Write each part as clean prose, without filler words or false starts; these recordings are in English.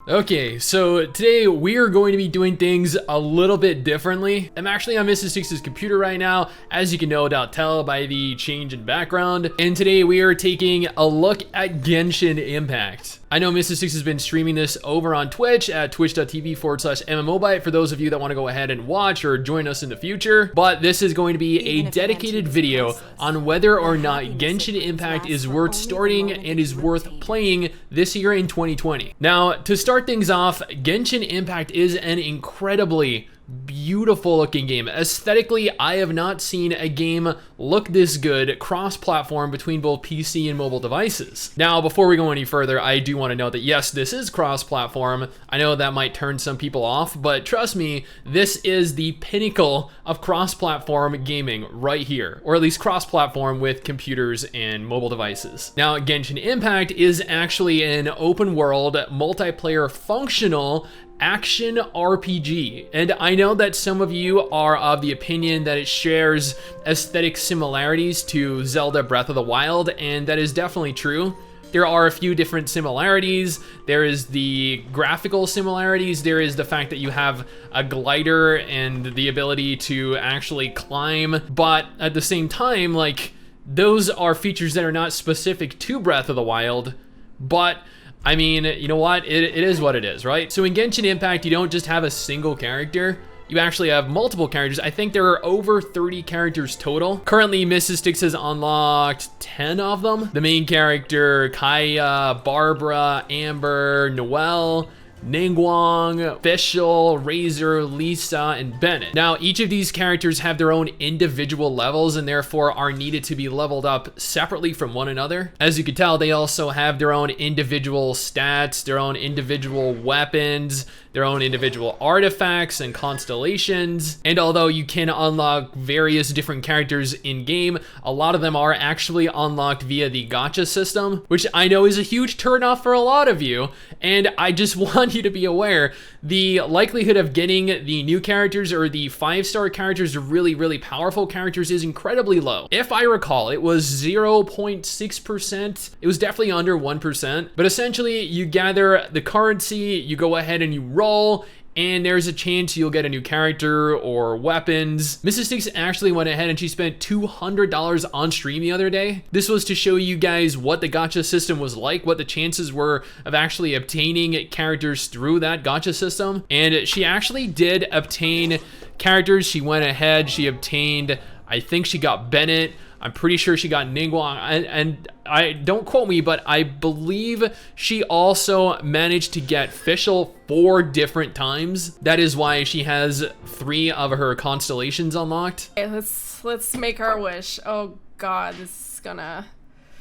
Okay, so today we are going to be doing things a little bit differently. I'm actually on Mrs Stix's computer right now, as you can no doubt tell by the change in background. And today we are taking a look at Genshin Impact. I know Mrs Stix has been streaming this over on Twitch at twitch.tv/MMOBite for those of you that want to go ahead and watch or join us in the future. But this is going to be a dedicated video on whether or not Genshin Impact is worth starting and is worth playing this year in 2020. Now, to start things off, Genshin Impact is an incredibly beautiful looking game. Aesthetically, I have not seen a game look this good cross-platform between both PC and mobile devices. Now, before we go any further, I do want to note that yes, this is cross-platform. I know that might turn some people off, but trust me, this is the pinnacle of cross-platform gaming right here, or at least cross-platform with computers and mobile devices. Now, Genshin Impact is actually an open world, multiplayer, functional action RPG, and I know that some of you are of the opinion that it shares aesthetic similarities to Zelda Breath of the Wild, and that is definitely true. There are a few different similarities. There is the graphical similarities. There is the fact that you have a glider and the ability to actually climb, but at the same time, like, those are features that are not specific to Breath of the Wild, but I mean, you know what? It is what it is, right? So in Genshin Impact, you don't just have a single character. You actually have multiple characters. I think there are over 30 characters total. Currently, Mrs Stix has unlocked 10 of them. The main character, Kaya, Barbara, Amber, Noelle, Ningguang, Fischl, Razor, Lisa, and Bennett. Now, each of these characters have their own individual levels and therefore are needed to be leveled up separately from one another. As you can tell, they also have their own individual stats, their own individual weapons, their own individual artifacts and constellations. And although you can unlock various different characters in game, a lot of them are actually unlocked via the gacha system, which I know is a huge turnoff for a lot of you. And I just want you to be aware, the likelihood of getting the new characters or the 5-star characters, or really powerful characters, is incredibly low. If I recall, it was 0.6%. It was definitely under 1%. But essentially, you gather the currency, you go ahead and you roll, and there's a chance you'll get a new character or weapons. Mrs Stix actually went ahead and she spent $200 on stream the other day. This was to show you guys what the gacha system was like, what the chances were of actually obtaining characters through that gacha system. And she actually did obtain characters. She went ahead, she obtained, I think she got Bennett. I'm pretty sure she got Ningguang, and I don't quote me, but I believe she also managed to get Fischl 4 different times. That is why she has 3 of her constellations unlocked. Okay, let's make our wish. Oh God, this is gonna.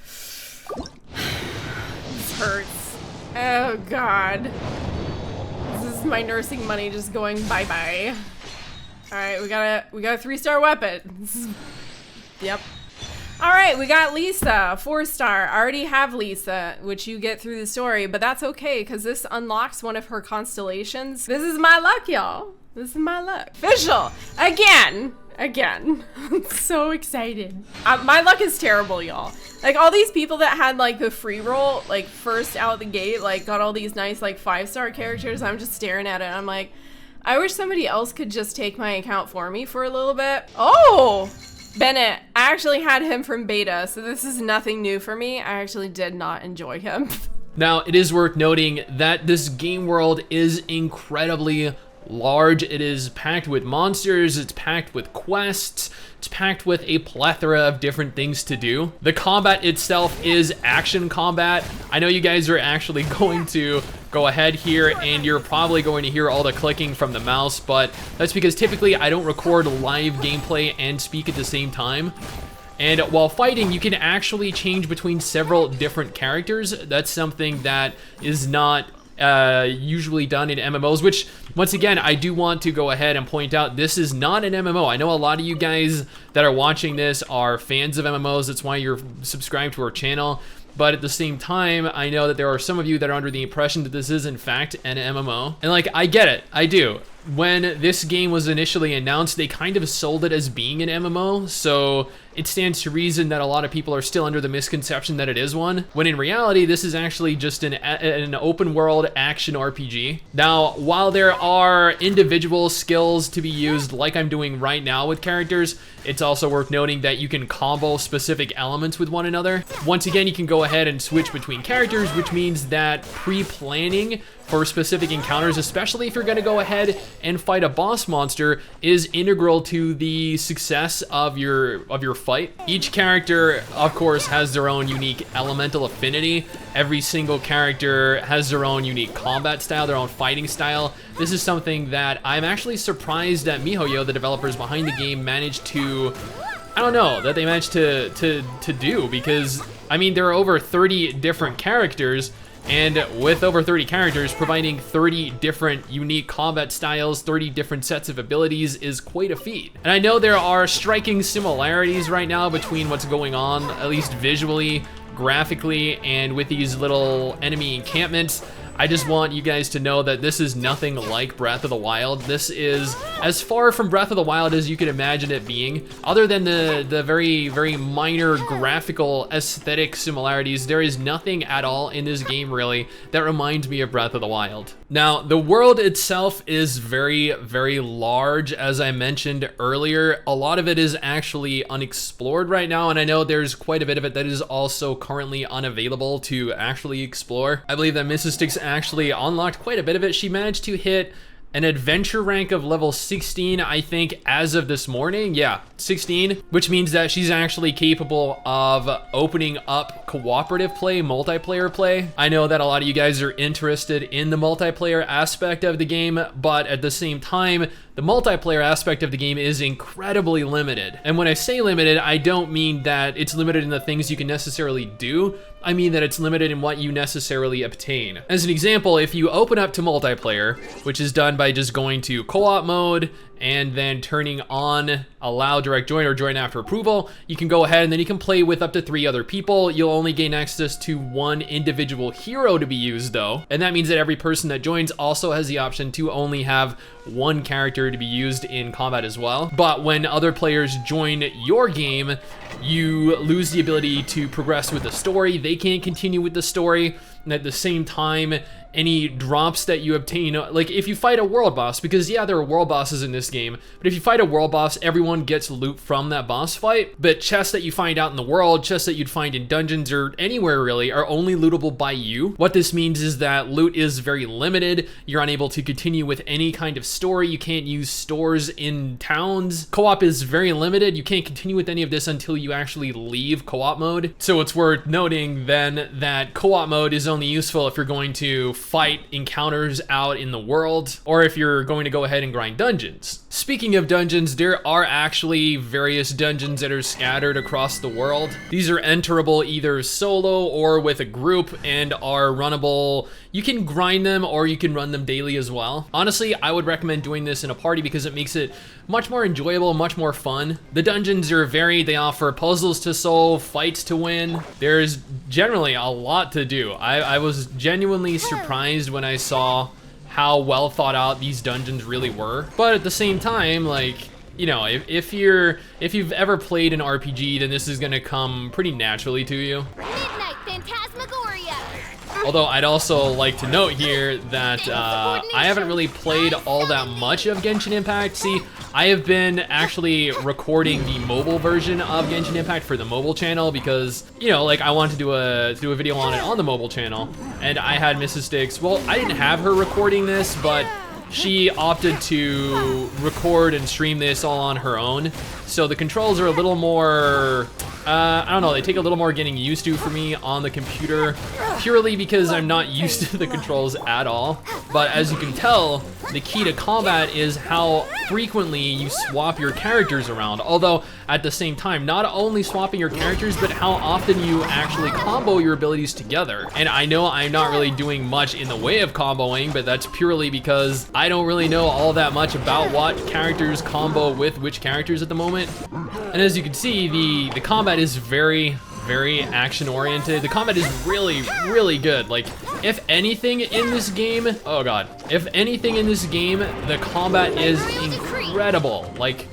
This hurts. Oh God, this is my nursing money just going bye bye. All right, we got a 3-star weapon. Yep. All right, we got Lisa, 4-star. I already have Lisa, which you get through the story, but that's okay because this unlocks one of her constellations. This is my luck, y'all. This is my luck. Fischl, again. I'm so excited. My luck is terrible, y'all. Like, all these people that had like the free roll, like first out the gate, like got all these nice like 5-star characters. I'm just staring at it. I'm like, I wish somebody else could just take my account for me for a little bit. Oh! Bennett, I actually had him from beta, so this is nothing new for me. I actually did not enjoy him. Now, it is worth noting that this game world is incredibly large. It is packed with monsters, it's packed with quests, it's packed with a plethora of different things to do. The combat itself is action combat. I know you guys are actually going to go ahead here and you're probably going to hear all the clicking from the mouse, but that's because typically I don't record live gameplay and speak at the same time. And while fighting, you can actually change between several different characters. That's something that is not usually done in MMOs, which once again, I do want to go ahead and point out this is not an MMO. I know a lot of you guys that are watching this are fans of MMOs. That's why you're subscribed to our channel. But at the same time, I know that there are some of you that are under the impression that this is in fact an MMO. And like, I get it, I do. when this game was initially announced, they kind of sold it as being an MMO, so it stands to reason that a lot of people are still under the misconception that it is one, when in reality, this is actually just an open world action RPG. Now, while there are individual skills to be used like I'm doing right now with characters, it's also worth noting that you can combo specific elements with one another. Once again, you can go ahead and switch between characters, which means that pre-planning for specific encounters, especially if you're gonna go ahead and fight a boss monster, is integral to the success of your fight. Each character, of course, has their own unique elemental affinity. Every single character has their own unique combat style, their own fighting style. This is something that I'm actually surprised that miHoYo, the developers behind the game, managed to, I don't know, that they managed to do, because, I mean, there are over 30 different characters, and with over 30 characters, providing 30 different unique combat styles, 30 different sets of abilities is quite a feat. And I know there are striking similarities right now between what's going on, at least visually, graphically, and with these little enemy encampments. I just want you guys to know that this is nothing like Breath of the Wild. This is as far from Breath of the Wild as you could imagine it being. Other than the very, very minor graphical aesthetic similarities, there is nothing at all in this game really that reminds me of Breath of the Wild. Now, the world itself is very, very large, as I mentioned earlier. A lot of it is actually unexplored right now, and I know there's quite a bit of it that is also currently unavailable to actually explore. I believe that Mrs Stix actually unlocked quite a bit of it. She managed to hit an adventure rank of level 16, I think, as of this morning. Yeah, 16, which means that she's actually capable of opening up cooperative play, multiplayer play. I know that a lot of you guys are interested in the multiplayer aspect of the game, but at the same time, the multiplayer aspect of the game is incredibly limited. And when I say limited, I don't mean that it's limited in the things you can necessarily do. I mean that it's limited in what you necessarily obtain. As an example, if you open up to multiplayer, which is done by just going to co-op mode and then turning on allow direct join or join after approval, you can go ahead and then you can play with up to 3 other people. You'll only gain access to 1 individual hero to be used though. And that means that every person that joins also has the option to only have 1 character to be used in combat as well. But when other players join your game, you lose the ability to progress with the story. They can't continue with the story. And at the same time, any drops that you obtain, like if you fight a world boss, because yeah, there are world bosses in this game, but if you fight a world boss, everyone gets loot from that boss fight. But chests that you find out in the world, chests that you'd find in dungeons or anywhere really, are only lootable by you. What this means is that loot is very limited. You're unable to continue with any kind of story. You can't use stores in towns. Co-op is very limited. You can't continue with any of this until you actually leave co-op mode. So it's worth noting then that co-op mode is only useful if you're going to fight encounters out in the world, or if you're going to go ahead and grind dungeons. Speaking of dungeons, there are actually various dungeons that are scattered across the world. These are enterable either solo or with a group and are runnable. You can grind them or you can run them daily as well. Honestly, I would recommend doing this in a party because it makes it much more enjoyable, much more fun. The dungeons are varied. They offer puzzles to solve, fights to win. There's generally a lot to do. I was genuinely surprised when I saw how well thought out these dungeons really were. But at the same time, like, you know, if you've ever played an RPG, then this is gonna come pretty naturally to you. Midnight Phantasmagoria. Although I'd also like to note here that I haven't really played all that much of Genshin Impact. See, I have been actually recording the mobile version of Genshin Impact for the mobile channel because, you know, like I wanted to do a video on it on the mobile channel, and I had Mrs Stix. Well, I didn't have her recording this, but she opted to record and stream this all on her own. So the controls are a little more, I don't know, they take a little more getting used to for me on the computer, purely because I'm not used to the controls at all. But as you can tell, the key to combat is how frequently you swap your characters around. Although at the same time, not only swapping your characters, but how often you actually combo your abilities together. And I know I'm not really doing much in the way of comboing, but that's purely because I don't really know all that much about what characters combo with which characters at the moment. And as you can see, the combat is very, very action oriented. The combat is really, really good. Like, if anything in this game, oh god, if anything in this game, the combat is incredible. Like,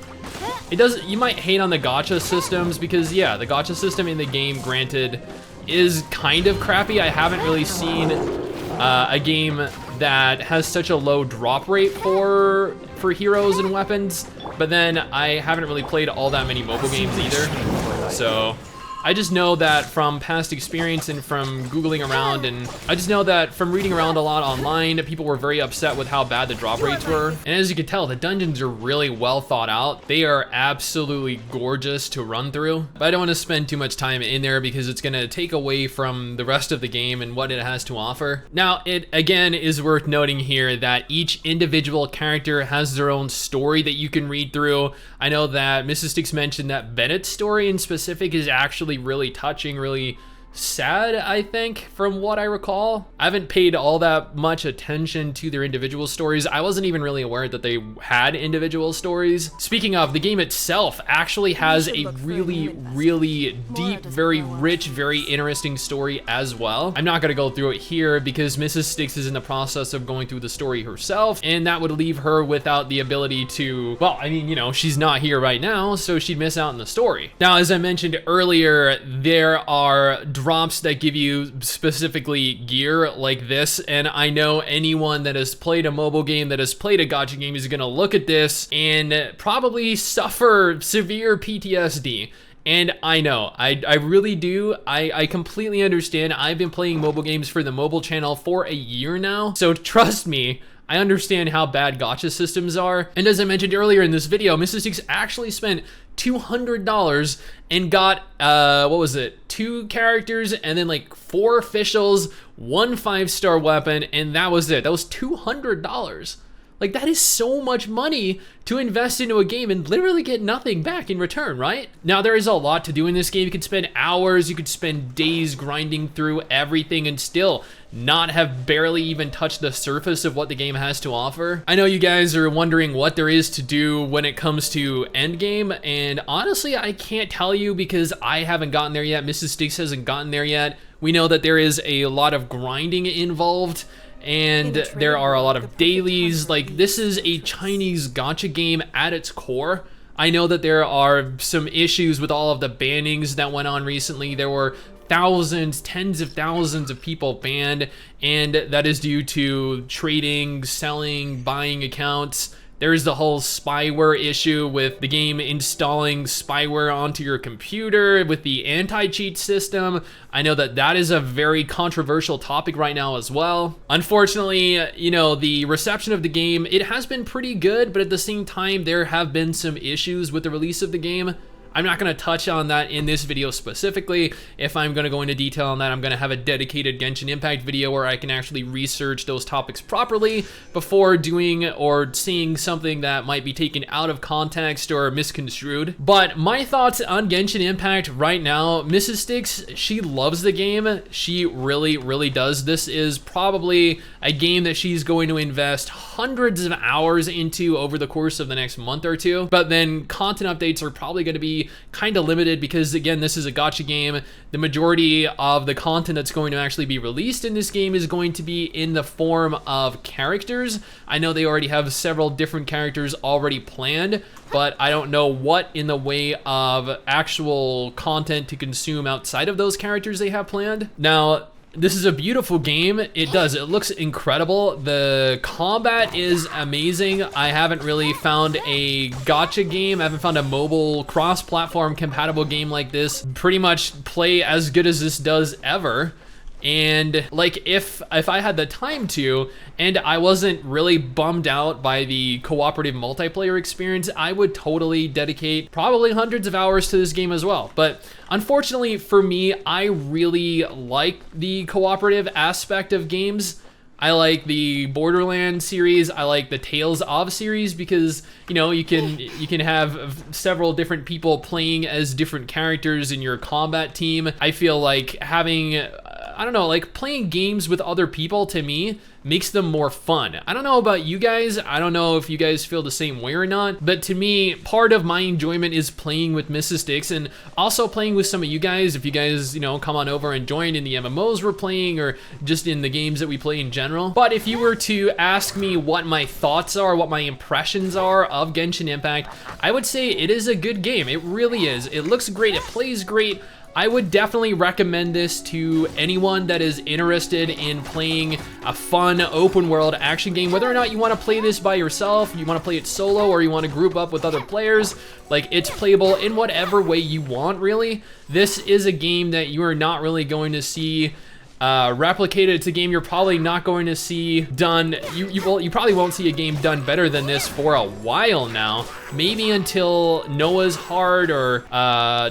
it does, you might hate on the gacha systems because yeah, the gacha system in the game, granted, is kind of crappy. I haven't really seen a game that has such a low drop rate for heroes and weapons, but then I haven't really played all that many mobile games either. So I just know that from past experience and from Googling around, and I just know that from reading around a lot online, people were very upset with how bad the drop rates were. And as you can tell, the dungeons are really well thought out. They are absolutely gorgeous to run through, but I don't want to spend too much time in there because it's gonna take away from the rest of the game and what it has to offer. Now, it again is worth noting here that each individual character has their own story that you can read through. I know that Mrs. Stix mentioned that Bennett's story in specific is actually really touching, really sad, I think, from what I recall. I haven't paid all that much attention to their individual stories. I wasn't even really aware that they had individual stories. Speaking of, the game itself actually has a really, really deep, very rich, very interesting story as well. I'm not gonna go through it here because Mrs. Stix is in the process of going through the story herself, and that would leave her without the ability to, well, I mean, you know, she's not here right now, so she'd miss out on the story. Now, as I mentioned earlier, there are drops that give you specifically gear like this, and I know anyone that has played a mobile game, that has played a gacha game, is gonna look at this and probably suffer severe PTSD. And I know, I really do. I completely understand. I've been playing mobile games for the mobile channel for a year now, so trust me, I understand how bad gacha systems are. And as I mentioned earlier in this video, Mrs. Stix actually spent $200 and got, what was it? 2 characters and then like 4 officials, 1 5-star weapon, and that was it. That was $200. Like, that is so much money to invest into a game and literally get nothing back in return, right? Now, there is a lot to do in this game. You could spend hours, you could spend days grinding through everything and still not have barely even touched the surface of what the game has to offer. I know you guys are wondering what there is to do when it comes to endgame, and honestly, I can't tell you because I haven't gotten there yet. Mrs. Stix hasn't gotten there yet. We know that there is a lot of grinding involved, and there are a lot of dailies. Like, this is a Chinese gacha game at its core. I know that there are some issues with all of the bannings that went on recently. There were thousands, tens of thousands of people banned, and that is due to trading, selling, buying accounts. There's the whole spyware issue with the game installing spyware onto your computer with the anti-cheat system. I know that that is a very controversial topic right now as well. Unfortunately, you know, the reception of the game, it has been pretty good, but at the same time, there have been some issues with the release of the game. I'm not going to touch on that in this video specifically. If I'm going to go into detail on that, I'm going to have a dedicated Genshin Impact video where I can actually research those topics properly before doing or seeing something that might be taken out of context or misconstrued. But my thoughts on Genshin Impact right now, Mrs. Stix, she loves the game. She really, really does. This is probably a game that she's going to invest hundreds of hours into over the course of the next month or two. But then content updates are probably going to be kind of limited because, again, this is a gacha game. The majority of the content that's going to actually be released in this game is going to be in the form of characters. I know they already have several different characters already planned, but I don't know what in the way of actual content to consume outside of those characters they have planned. Now, this is a beautiful game. It does. It looks incredible. The combat is amazing. I haven't really found a gacha game. I haven't found a mobile cross-platform compatible game like this pretty much play as good as this does ever. And like, if I had the time to, and I wasn't really bummed out by the cooperative multiplayer experience, I would totally dedicate probably hundreds of hours to this game as well. But unfortunately for me, I really like the cooperative aspect of games. I like the Borderlands series. I like the Tales of series because, you know, you can have several different people playing as different characters in your combat team. I feel like having I don't know, like playing games with other people to me makes them more fun. I don't know about you guys. I don't know if you guys feel the same way or not, but to me, part of my enjoyment is playing with Mrs. Stix and also playing with some of you guys. If you guys, you know, come on over and join in the MMOs we're playing or just in the games that we play in general. But if you were to ask me what my thoughts are, what my impressions are of Genshin Impact, I would say it is a good game. It really is. It looks great. It plays great. I would definitely recommend this to anyone that is interested in playing a fun open world action game. Whether or not you want to play this by yourself, you want to play it solo, or you want to group up with other players, like it's playable in whatever way you want, really. This is a game that you are not really going to see replicated. It's a game you're probably not going to see done. You probably won't see a game done better than this for a while now. Maybe until Noah's Heart or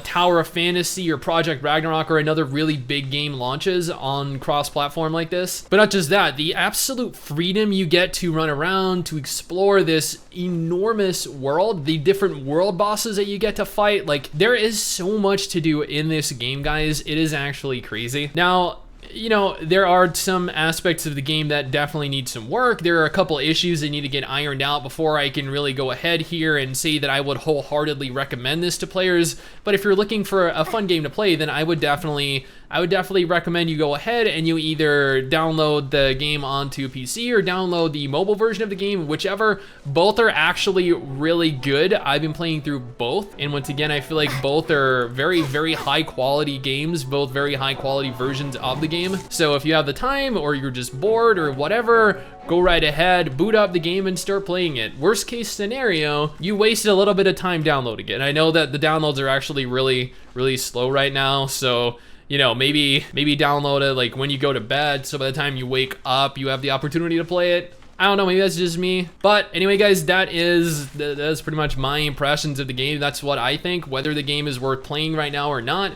Tower of Fantasy or Project Ragnarok or another really big game launches on cross-platform like this. But not just that, the absolute freedom you get to run around, to explore this enormous world, the different world bosses that you get to fight. Like, there is so much to do in this game, guys. It is actually crazy. Now, you know, there are some aspects of the game that definitely need some work. There are a couple issues that need to get ironed out before I can really go ahead here and say that I would wholeheartedly recommend this to players. But if you're looking for a fun game to play, then I would definitely recommend you go ahead and you either download the game onto PC or download the mobile version of the game, whichever. Both are actually really good. I've been playing through both, and once again, I feel like both are very, very high quality games, both very high quality versions of the game. So if you have the time or you're just bored or whatever, go right ahead, boot up the game and start playing it. Worst case scenario, you wasted a little bit of time downloading it. And I know that the downloads are actually really, really slow right now, so you know, maybe download it like when you go to bed, so by the time you wake up, you have the opportunity to play it. I don't know, maybe that's just me. But anyway, guys, that's pretty much my impressions of the game. That's what I think, whether the game is worth playing right now or not.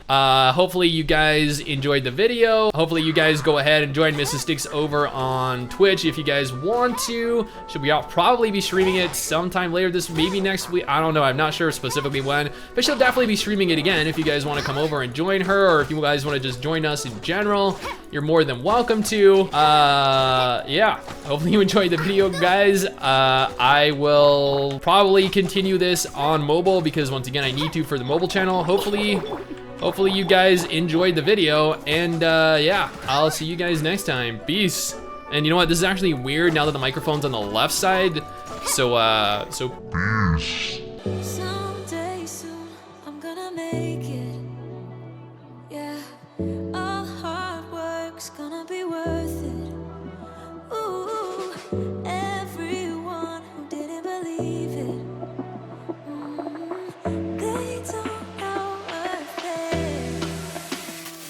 Hopefully you guys enjoyed the video. Hopefully you guys go ahead and join Mrs. Stix over on Twitch if you guys want to. I'll probably be streaming it sometime later this, maybe next week. I don't know, I'm not sure specifically when, but she'll definitely be streaming it again. If you guys want to come over and join her, or if you guys want to just join us in general, you're more than welcome to. Yeah, hopefully you enjoyed the video, guys. I will probably continue this on mobile because once again I need to for the mobile channel. Hopefully you guys enjoyed the video, and yeah, I'll see you guys next time. Peace. And you know what, this is actually weird now that the microphone's on the left side, so peace. Someday soon I'm gonna make it. Yeah, all hard work's gonna be worth it. Ooh.